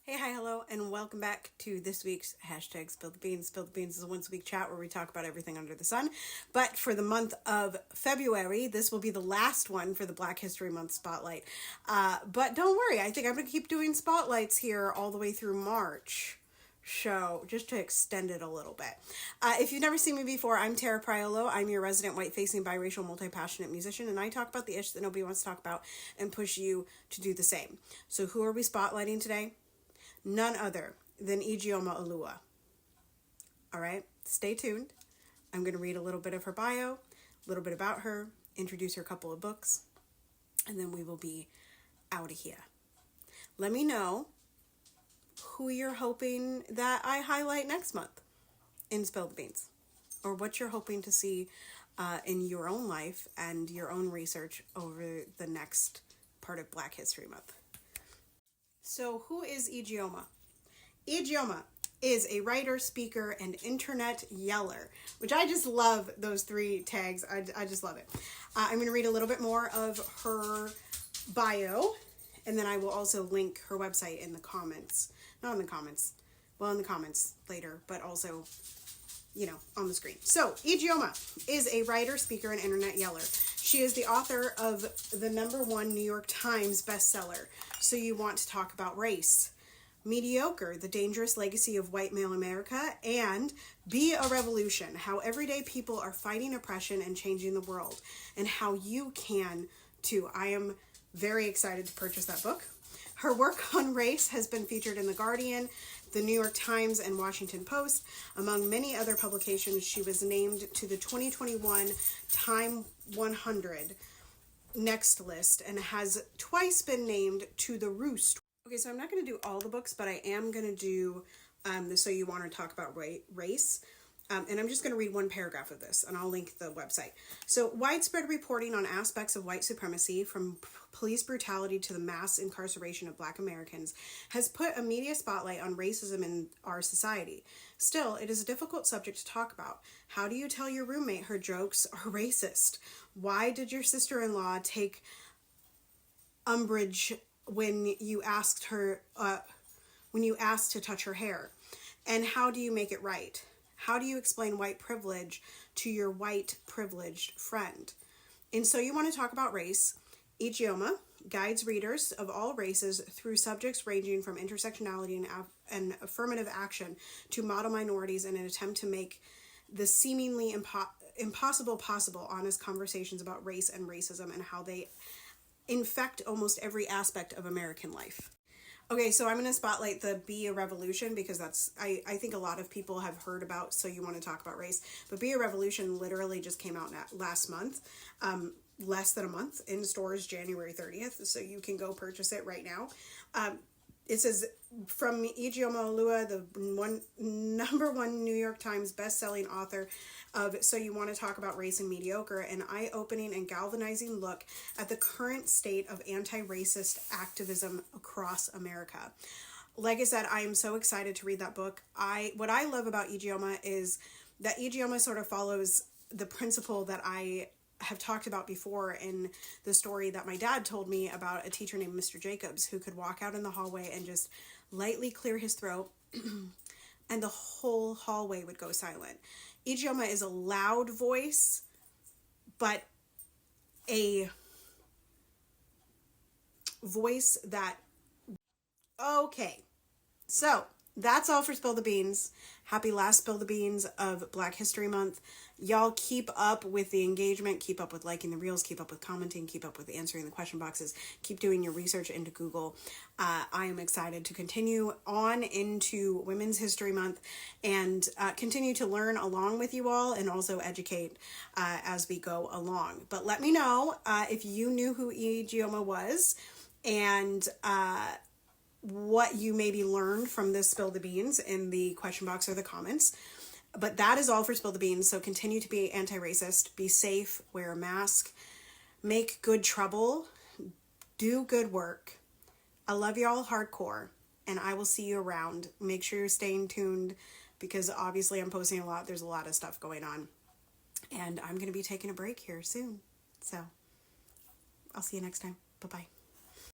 Hey, hi, hello, and welcome back to this week's hashtag Spill the Beans. Spill the Beans is a once a week chat where we talk about everything under the sun. But for the month of February, this will be the last one for the Black History Month spotlight. But don't worry, I think I'm going to keep doing spotlights here all the way through March. Show just to extend it a little bit. If you've never seen me before, I'm Tara Priolo. I'm your resident white-facing biracial multi-passionate musician, and I talk about the ish that nobody wants to talk about and push you to do the same. So who are we spotlighting today? None other than Ijeoma Oluo. All right, stay tuned. I'm going to read a little bit of her bio, a little bit about her, introduce her couple of books, and then we will be out of here. Let me know who you're hoping that I highlight next month in Spill the Beans, or what you're hoping to see in your own life and your own research over the next part of Black History Month. So who is Ijeoma? Ijeoma is a writer, speaker, and internet yeller, which I just love those three tags. I just love it. I'm going to read a little bit more of her bio, and then I will also link her website in the comments. Not in the comments. Well, in the comments later, but also, on the screen. So, Ijeoma is a writer, speaker, and internet yeller. She is the author of the #1 New York Times bestseller, So You Want to Talk About Race, Mediocre, The Dangerous Legacy of White Male America, and Be a Revolution, How Everyday People Are Fighting Oppression and Changing the World, and How You Can Too. I am very excited to purchase that book. Her work on race has been featured in The Guardian, The New York Times, and Washington Post. Among many other publications, she was named to the 2021 Time 100 Next list and has twice been named to the Roost. Okay, so I'm not going to do all the books, but I am going to do the So You Want to Talk About Race. And I'm just going to read one paragraph of this, and I'll link the website. So, widespread reporting on aspects of white supremacy, from police brutality to the mass incarceration of Black Americans, has put a media spotlight on racism in our society. Still, it is a difficult subject to talk about. How do you tell your roommate her jokes are racist? Why did your sister-in-law take umbrage when you asked her, to touch her hair? And how do you make it right? How do you explain white privilege to your white privileged friend? And So You Want to Talk About Race, Ijeoma guides readers of all races through subjects ranging from intersectionality and affirmative action to model minorities in an attempt to make the seemingly impossible possible, honest conversations about race and racism and how they infect almost every aspect of American life. Okay, so I'm going to spotlight the Be a Revolution because I think a lot of people have heard about So You Want to Talk About Race, but Be a Revolution literally just came out last month, less than a month, in stores January 30th, so you can go purchase it right now. It says, from Ijeoma Oluo, the #1 New York Times best-selling author of So You Want to Talk About Race and Mediocre, an eye-opening and galvanizing look at the current state of anti-racist activism across America. Like I said, I am so excited to read that book. What I love about Ijeoma is that Ijeoma sort of follows the principle that I have talked about before in the story that my dad told me about a teacher named Mr. Jacobs who could walk out in the hallway and just lightly clear his throat and the whole hallway would go silent. Ijeoma is a loud voice, but a voice that... Okay, so that's all for Spill the Beans. Happy last Spill the Beans of Black History Month. Y'all keep up with the engagement, keep up with liking the reels, keep up with commenting, keep up with answering the question boxes, keep doing your research into Google. I am excited to continue on into Women's History Month and continue to learn along with you all and also educate as we go along. But let me know if you knew who Ijeoma was and what you maybe learned from this Spill the Beans in the question box or the comments. But that is all for Spill the Beans. So continue to be anti-racist, be safe, wear a mask, make good trouble, do good work. I love y'all hardcore, and I will see you around. Make sure you're staying tuned because obviously I'm posting a lot. There's a lot of stuff going on. And I'm going to be taking a break here soon. So I'll see you next time. Bye-bye.